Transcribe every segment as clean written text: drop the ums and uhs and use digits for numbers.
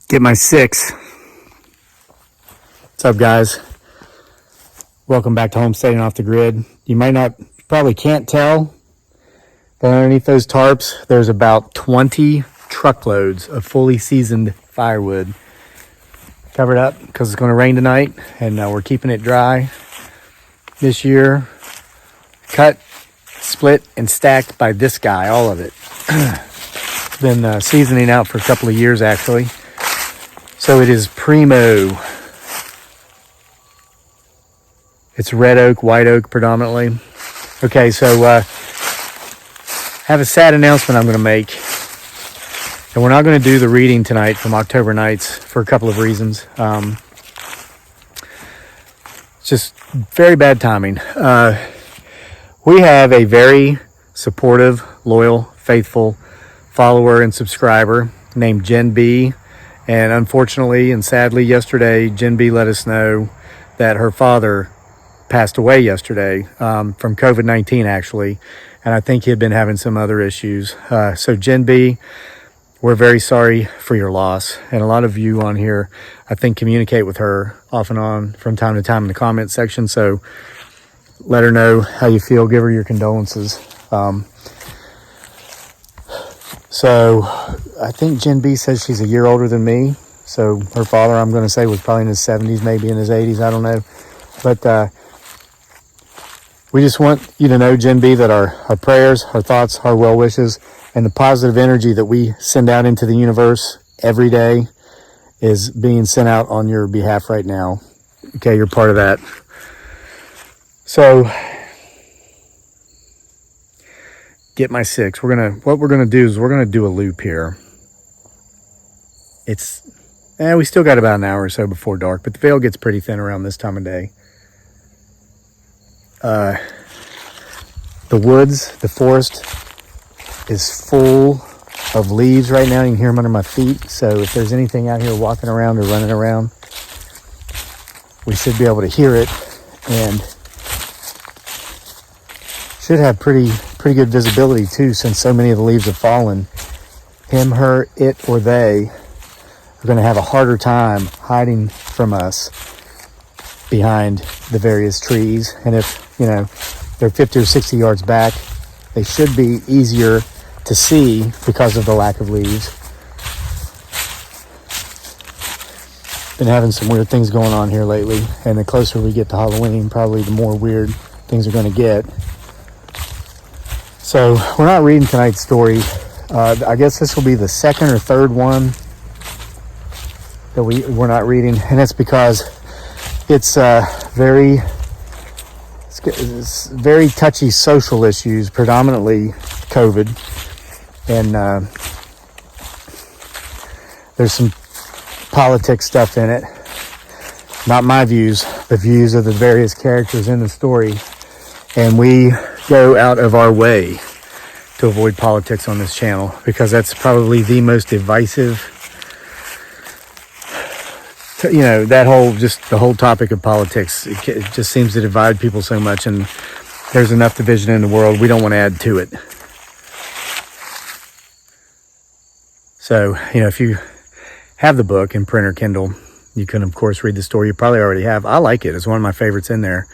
Get my six. What's up, guys? Welcome back to Homesteading Off the Grid. You probably can't tell, but underneath those tarps, there's about 20 truckloads of fully seasoned firewood covered up because it's going to rain tonight, and we're keeping it dry this year. Cut, split, and stacked by this guy, all of it. Been seasoning out for a couple of years, actually. So it is primo. It's red oak, white oak predominantly. Okay, so I have a sad announcement I'm going to make. And we're not going to do the reading tonight from October Nights for a couple of reasons. It's just very bad timing. We have a very supportive, loyal, faithful follower and subscriber named Jen B. And unfortunately and sadly yesterday, Jen B let us know that her father passed away yesterday from COVID-19 actually. And I think he had been having some other issues. So Jen B, we're very sorry for your loss. And a lot of you on here, I think, communicate with her off and on from time to time in the comment section. So let her know how you feel. Give her your condolences. So I think Jen B says she's a year older than me. So her father, I'm going to say, was probably in his 70s, maybe in his 80s. I don't know. But we just want you to know, Jen B, that our prayers, our thoughts, our well wishes, and the positive energy that we send out into the universe every day is being sent out on your behalf right now. Okay, you're part of that. So get my six. What we're gonna do is we're gonna do a loop here. We still got about an hour or so before dark, but the veil gets pretty thin around this time of day. The woods, the forest is full of leaves right now. You can hear them under my feet. So if there's anything out here walking around or running around, we should be able to hear it, and should have pretty good visibility too, since so many of the leaves have fallen. Him, her, it, or they are going to have a harder time hiding from us behind the various trees. And if, they're 50 or 60 yards back, they should be easier to see because of the lack of leaves. Been having some weird things going on here lately, and the closer we get to Halloween, probably the more weird things are going to get. So we're not reading tonight's story. I guess this will be the second or third one that we're not reading, and that's because it's very touchy social issues, predominantly COVID, and there's some politics stuff in it. Not my views, the views of the various characters in the story, and we go out of our way to avoid politics on this channel because that's probably the most divisive. The whole topic of politics, it just seems to divide people so much, and there's enough division in the world. We don't want to add to it. So, if you have the book in print or Kindle, you can, of course, read the story. You probably already have. I like it. It's one of my favorites in there.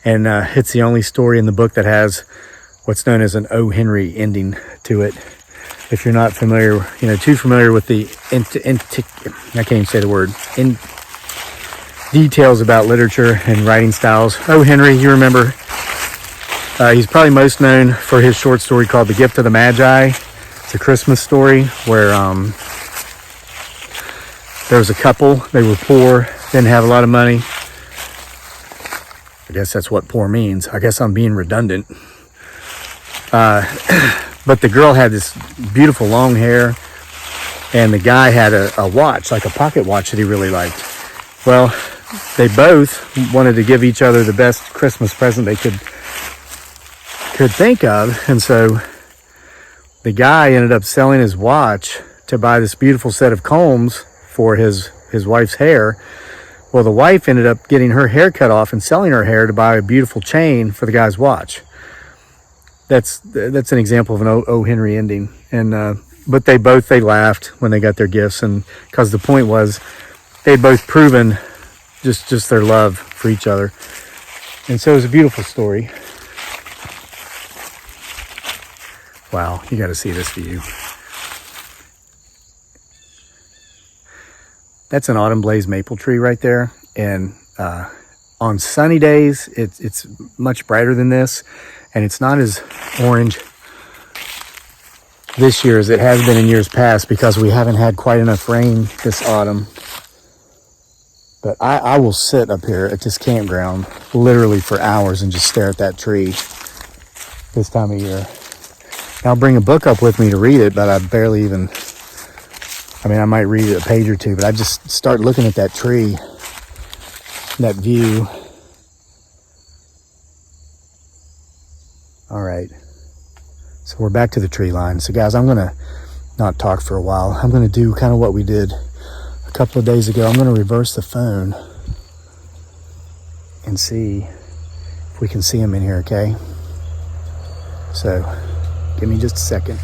And it's the only story in the book that has what's known as an O. Henry ending to it. If you're not familiar, too familiar with the, I can't even say the word, in details about literature and writing styles. O. Henry, you remember, he's probably most known for his short story called The Gift of the Magi. It's a Christmas story where there was a couple. They were poor, didn't have a lot of money. I guess that's what poor means. I guess I'm being redundant. But the girl had this beautiful long hair, and the guy had a watch, like a pocket watch that he really liked. Well, they both wanted to give each other the best Christmas present they could think of, and so the guy ended up selling his watch to buy this beautiful set of combs for his wife's hair. Well, the wife ended up getting her hair cut off and selling her hair to buy a beautiful chain for the guy's watch. That's an example of an O. Henry ending. And but they laughed when they got their gifts, and because the point was they'd both proven just their love for each other. And so it was a beautiful story. Wow, you got to see this view. That's an autumn blaze maple tree right there, and on sunny days it's much brighter than this, and it's not as orange this year as it has been in years past because we haven't had quite enough rain this autumn. But I will sit up here at this campground literally for hours and just stare at that tree this time of year. And I'll bring a book up with me to read it, but I barely even, I might read a page or two, but I just start looking at that tree, that view. All right. So we're back to the tree line. So guys, I'm going to not talk for a while. I'm going to do kind of what we did a couple of days ago. I'm going to reverse the phone and see if we can see him in here, okay? So give me just a second.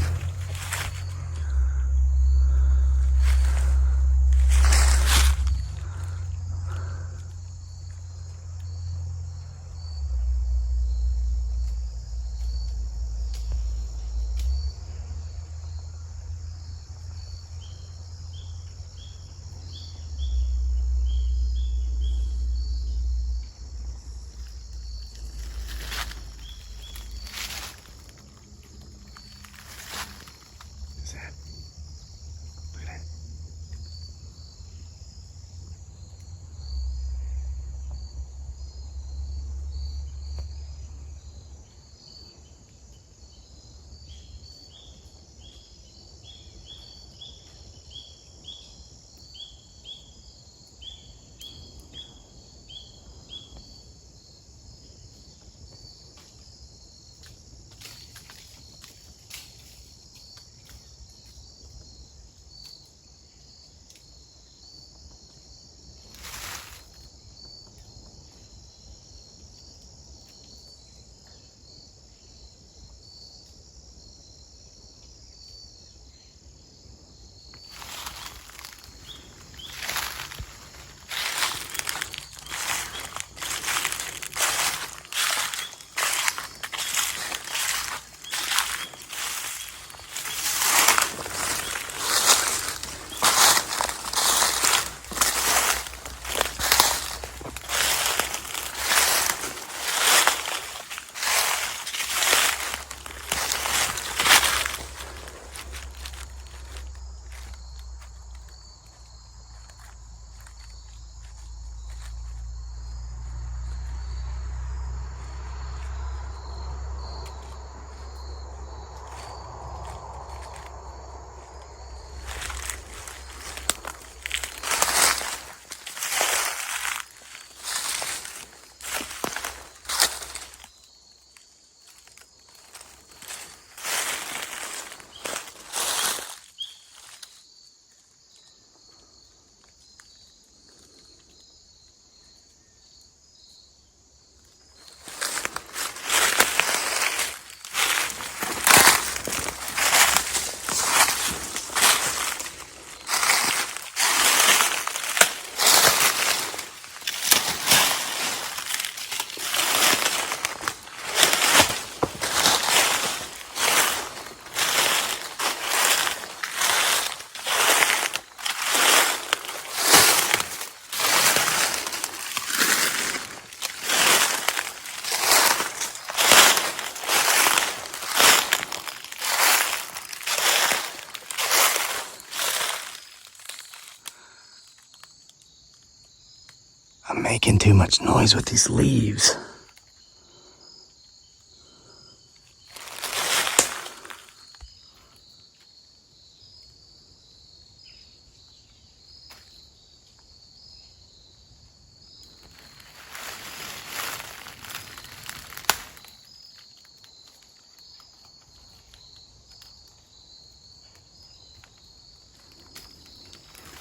I'm making too much noise with these leaves.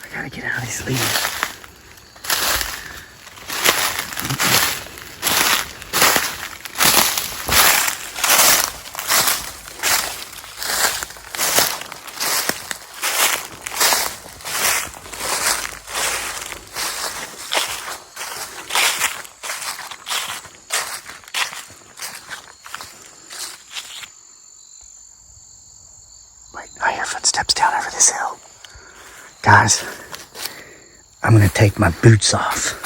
I gotta get out of these leaves. hear footsteps down over this hill. Guys, I'm gonna take my boots off.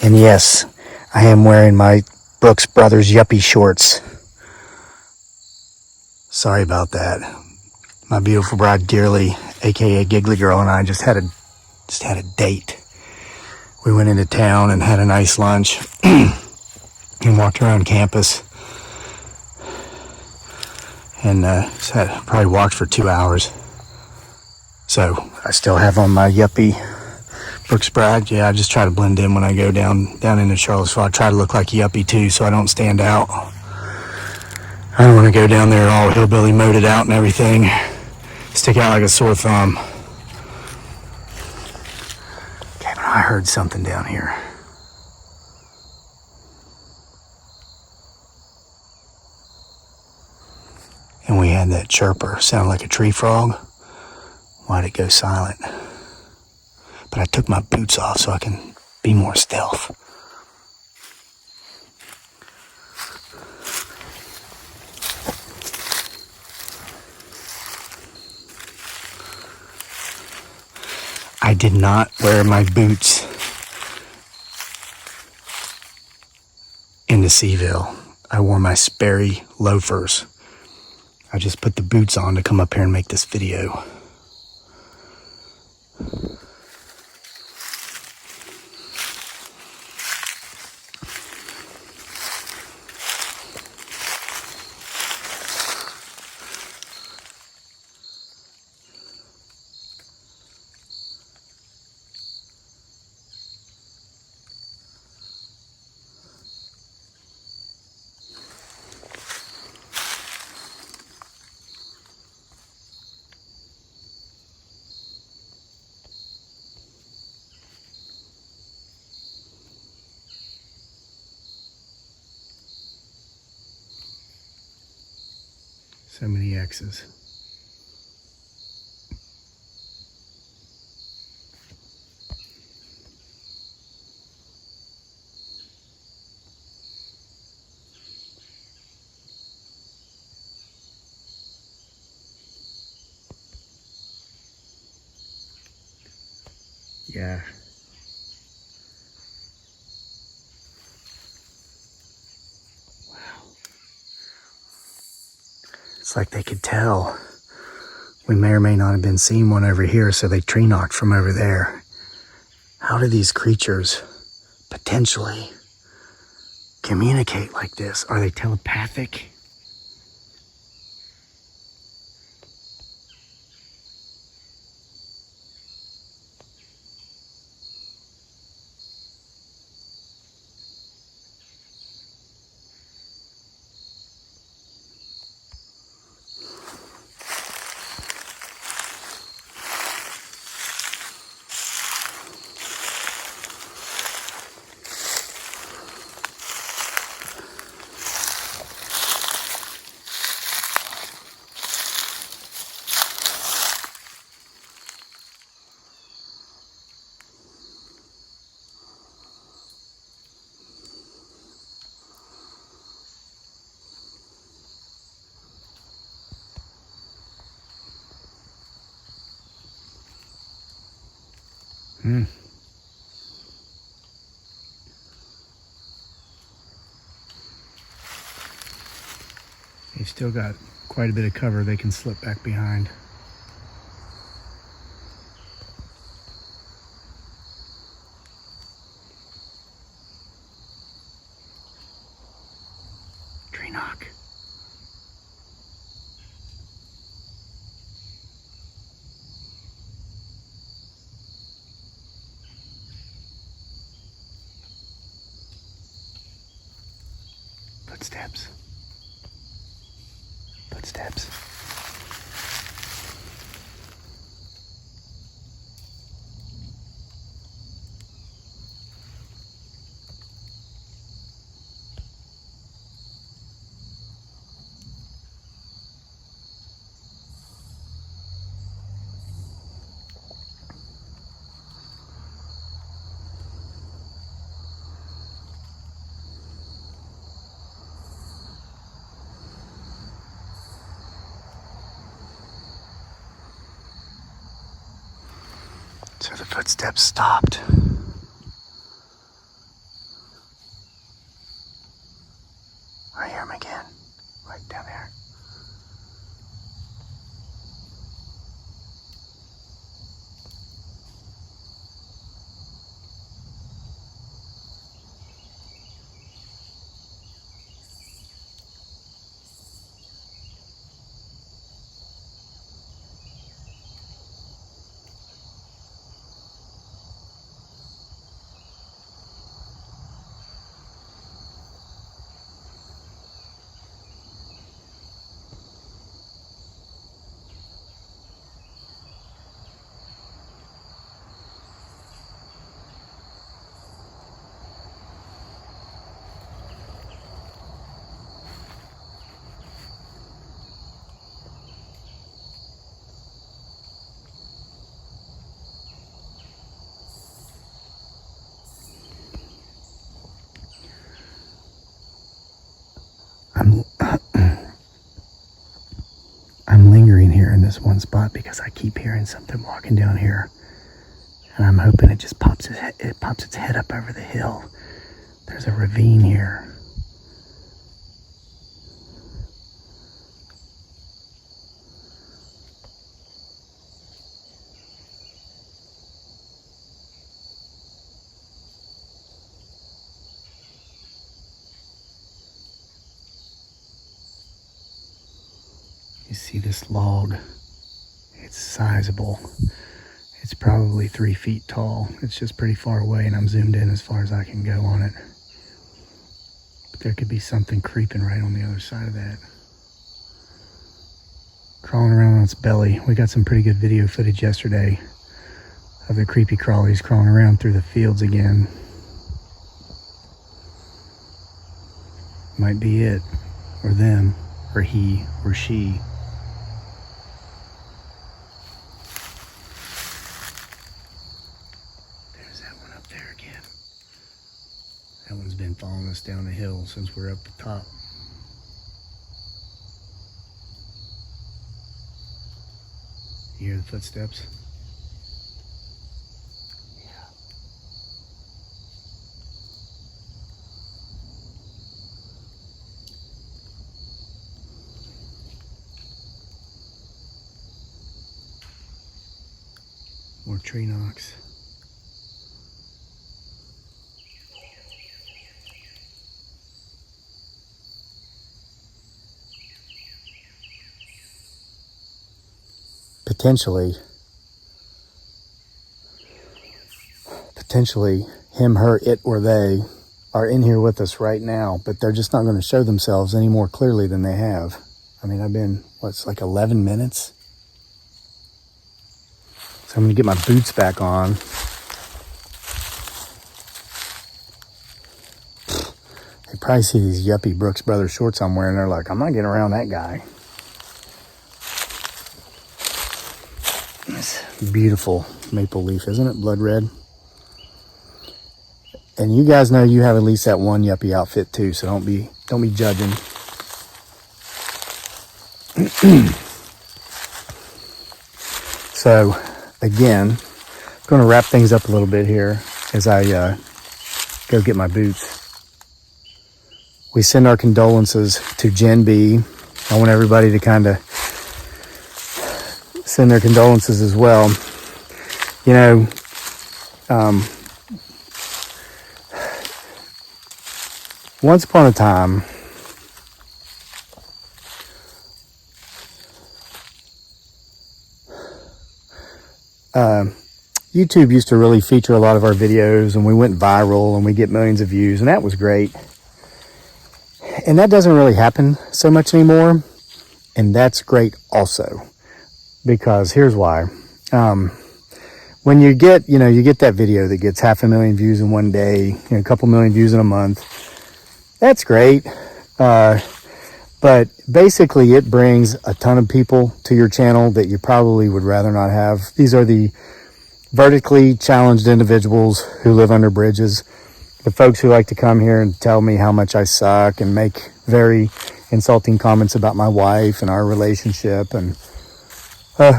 And yes, I am wearing my Brooks Brothers Yuppie shorts. Sorry about that. My beautiful bride Dearly, aka Giggly Girl, and I just had a date. We went into town and had a nice lunch and walked around campus. And probably walked for 2 hours. So I still have on my Yuppie Brooks Bride. Yeah, I just try to blend in when I go down into Charlottesville. I try to look like a Yuppie too, so I don't stand out. I don't want to go down there all hillbilly moded out and everything. Stick out like a sore thumb. Okay, but I heard something down here. And we had that chirper, sounded like a tree frog. Why'd it go silent? But I took my boots off so I can be more stealth. I did not wear my boots into Seaville. I wore my Sperry loafers. I just put the boots on to come up here and make this video. So many X's. Yeah. Wow. It's like they could tell. We may or may not have been seeing one over here, so they tree knocked from over there. How do these creatures potentially communicate like this? Are they telepathic? They've still got quite a bit of cover they can slip back behind. Tree knock. Footsteps. Footsteps. So the footsteps stopped. I hear him again, right down there. I'm lingering here in this one spot because I keep hearing something walking down here, and I'm hoping it just pops its head up over the hill. There's a ravine here. You see this log? It's sizable. It's probably 3 feet tall. It's just pretty far away, and I'm zoomed in as far as I can go on it. But there could be something creeping right on the other side of that. Crawling around on its belly. We got some pretty good video footage yesterday of the creepy crawlies crawling around through the fields again. Might be it, or them, or he, or she. That one's been following us down the hill since we're up the top. You hear the footsteps? Yeah. More tree knocks. Potentially him, her, it, or they are in here with us right now, but they're just not going to show themselves any more clearly than they have. I mean, I've been, what's like 11 minutes? So I'm going to get my boots back on. They probably see these yuppie Brooks Brothers shorts I'm wearing. They're like, I'm not getting around that guy. It's beautiful maple leaf, isn't it? Blood red. And you guys know you have at least that one yuppie outfit too, so don't be judging. So again, I'm going to wrap things up a little bit here as I go get my boots. We send our condolences to Jen B. I want everybody to kind of send their condolences as well. You know, once upon a time, YouTube used to really feature a lot of our videos, and we went viral and we get millions of views, and that was great. And that doesn't really happen so much anymore, and that's great also, because here's why. When you get that video that gets 500,000 views in one day, a couple million views in a month, that's great. But basically it brings a ton of people to your channel that you probably would rather not have. These are the vertically challenged individuals who live under bridges. The folks who like to come here and tell me how much I suck and make very insulting comments about my wife and our relationship. And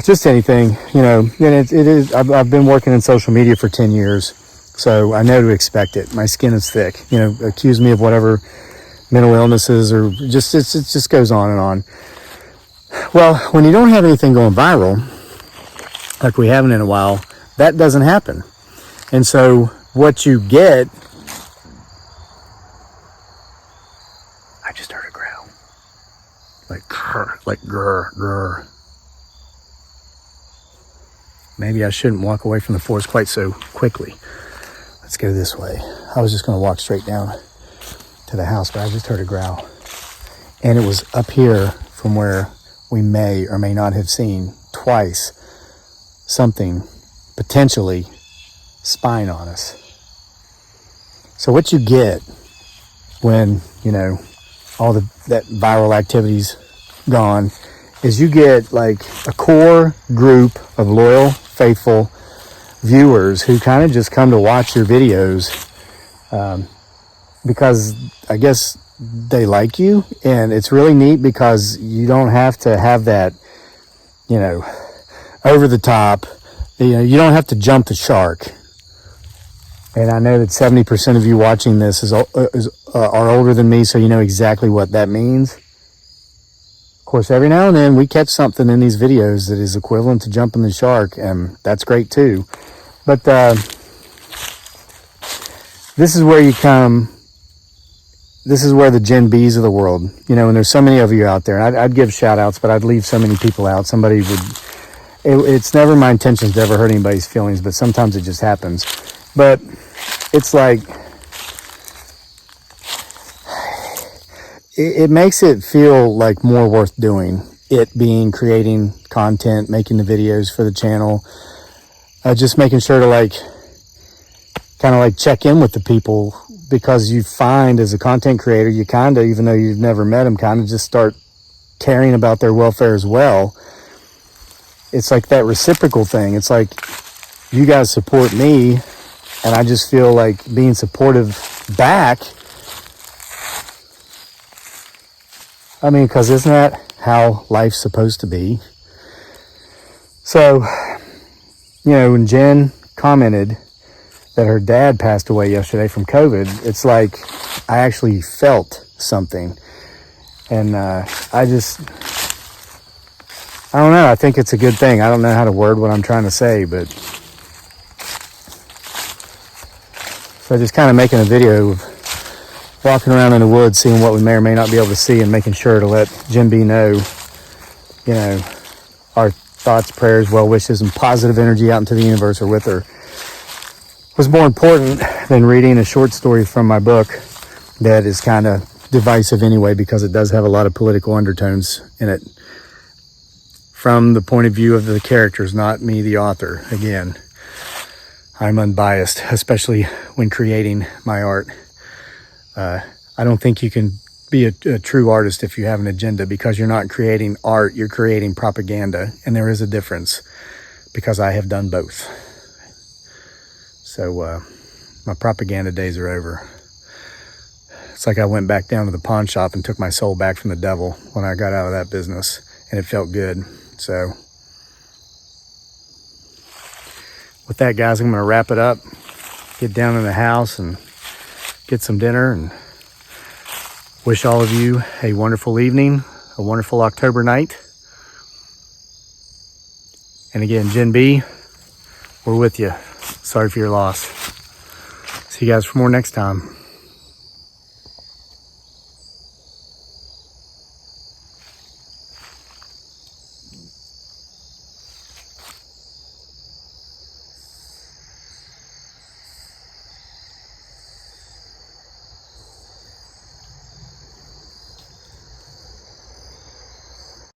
just anything, you know. And it is, I've been working in social media for 10 years, so I know to expect it. My skin is thick, you know. Accuse me of whatever mental illnesses, or just it just goes on and on. Well, when you don't have anything going viral, like we haven't in a while, that doesn't happen. And so what you get, I just heard a growl, like grr. Maybe I shouldn't walk away from the forest quite so quickly. Let's go this way. I was just going to walk straight down to the house, but I just heard a growl. And it was up here from where we may or may not have seen twice something potentially spying on us. So what you get when, you know, all that viral activity's gone is you get like a core group of loyal, faithful viewers who kind of just come to watch your videos because I guess they like you. And it's really neat because you don't have to have that, you know, over the top, you know, you don't have to jump the shark. And I know that 70% of you watching this are older than me, so you know exactly what that means. Of course, every now and then we catch something in these videos that is equivalent to jumping the shark, and that's great too. But this is where you come. This is where the Gen Bs of the world, you know, and there's so many of you out there. And I'd give shout outs, but I'd leave so many people out. Somebody would, it's never my intentions to ever hurt anybody's feelings, but sometimes it just happens. But it's like, it makes it feel like more worth doing. It being creating content, making the videos for the channel, just making sure to like, kind of like check in with the people, because you find as a content creator, you kind of, even though you've never met them, kind of just start caring about their welfare as well. It's like that reciprocal thing. It's like you guys support me, and I just feel like being supportive back. I mean, because isn't that how life's supposed to be? So, you know, when Jen commented that her dad passed away yesterday from COVID, it's like I actually felt something. And I don't know, I think it's a good thing. I don't know how to word what I'm trying to say, but so just kind of making a video of walking around in the woods, seeing what we may or may not be able to see, and making sure to let Jim B know, you know, our thoughts, prayers, well wishes, and positive energy out into the universe are with her. Was more important than reading a short story from my book that is kind of divisive anyway, because it does have a lot of political undertones in it from the point of view of the characters, not me, the author. Again, I'm unbiased, especially when creating my art. I don't think you can be a true artist if you have an agenda, because you're not creating art, you're creating propaganda, and there is a difference, because I have done both. So my propaganda days are over. It's like I went back down to the pawn shop and took my soul back from the devil when I got out of that business, and it felt good. So with that, guys, I'm going to wrap it up, get down in the house and get some dinner, and wish all of you a wonderful evening, a wonderful October night. And again, Jen B, we're with you. Sorry for your loss. See you guys for more next time.